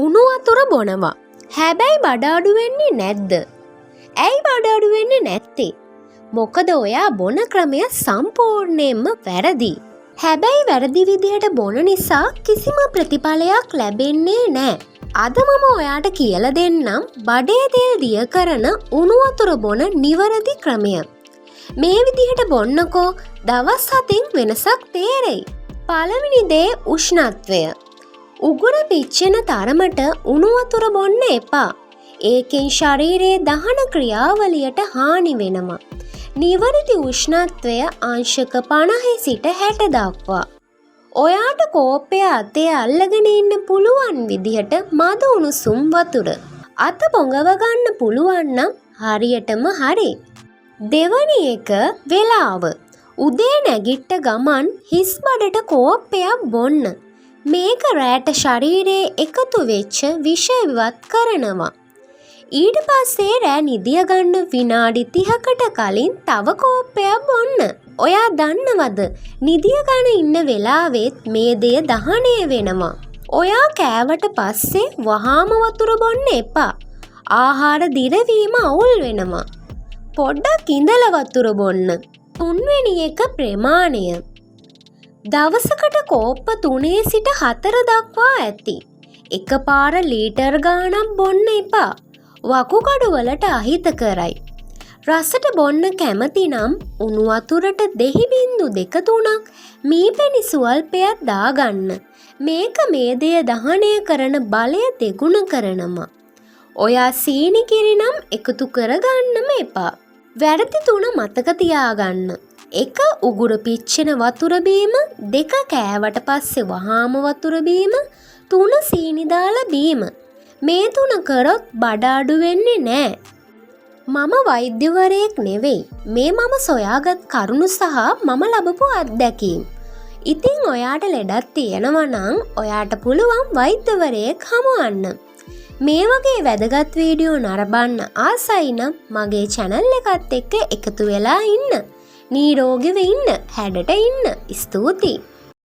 උණු වතුර බොනවා. හැබැයි බඩ අඩු වෙන්නේ නැද්ද? ඇයි බඩ අඩු වෙන්නේ නැත්තේ? මොකද ඔයා බොන ක්‍රමය සම්පූර්ණයෙන්ම වැරදි. හැබැයි වැරදි විදිහට බොන නිසා කිසිම ප්‍රතිඵලයක් ලැබෙන්නේ නැහැ. අද මම ඔයාට කියලා දෙන්නම් බඩේ තෙල් දිය කරන උණු වතුර බොන නිවැරදි ක්‍රමය. මේ විදිහට බොන්නකෝ දවස් 7න් වෙනසක් තේරෙයි. පළවෙනි දේ උෂ්ණත්වය. උගුර පිච්චෙන තරමට උණු වතුර බොන්න එපා. ඒකෙන් ශරීරයේ දහන ක්‍රියාවලියට හානි වෙනවා. නිවැරදි උෂ්ණත්වය අංශක 50 සිට 60 දක්වා. ඔයාට කෝපය අතේ අල්ලගෙන ඉන්න පුළුවන් විදිහට මද උණුසුම් වතුර. අත පොඟව ගන්න පුළුවන් නම් හරියටම හරි. දෙවැනි එක වෙලාව. උදේ නැගිට්ට ගමන් හිස් බඩට කෝප්පයක් බොන්න. මේක රැට ශරීරයේ එකතු වෙච්ච විෂ ඉවත් කරනවා. ඊට පස්සේ රෑ නිදිය ගන්න විනාඩි 30කට කලින් තව කෝප්පයක් බොන්න. ඔයා දන්නවද නිදිය ගන්න ඉන්න වෙලාවෙත් මේ දෙය දහණය වෙනවා. ඔයා කෑවට පස්සේ වහාම වතුර බොන්න එපා. ආහාර දිරවීම අවුල් වෙනවා. පොඩ්ඩක් ඉඳලා වතුර බොන්න. තුන්වෙනි එක ප්‍රමාණය. දවසකට කෝප්ප 3 සිට 4 දක්වා ඇති. එකපාර ලීටර් ගාණක් බොන්න එපා. වකුගඩු වලට අහිත කරයි. රසට බොන්න කැමති නම් උණු වතුරට දෙහි බිංදු 2-3ක් මීපැණි සුවල්පයක් දාගන්න. මේක මේදය දහනය කරන බලය දෙගුණ කරනවා. ඔයා සීනි කිරි නම් එකතු කරගන්නම එපා. වැරදි 3 මතක තියාගන්න. 1 උගුර පිච්චෙන වතුර බීම, 2 කෑවට පස්සේ වහාම වතුර බීම, 3 සීනි දාලා බීම. මේ 3 කරොත් බඩ අඩු වෙන්නේ නැහැ. මම වෛද්‍යවරයෙක් නෙවෙයි. මේ මම සොයාගත් කරුණු සහ මම ලබපු අත්දැකීම්. ඉතින් ඔයාට ලෙඩක් තියෙනවා නම් ඔයාට පුළුවන් වෛද්‍යවරයෙක් හමුවන්න. මේ වගේ වැදගත් වීඩියෝ නරඹන්න ආසයි නම් මගේ channel එකත් එක්ක එකතු වෙලා ඉන්න. නිරෝගීව ඉන්න, හැඩට ඉන්න. ස්තුතියි.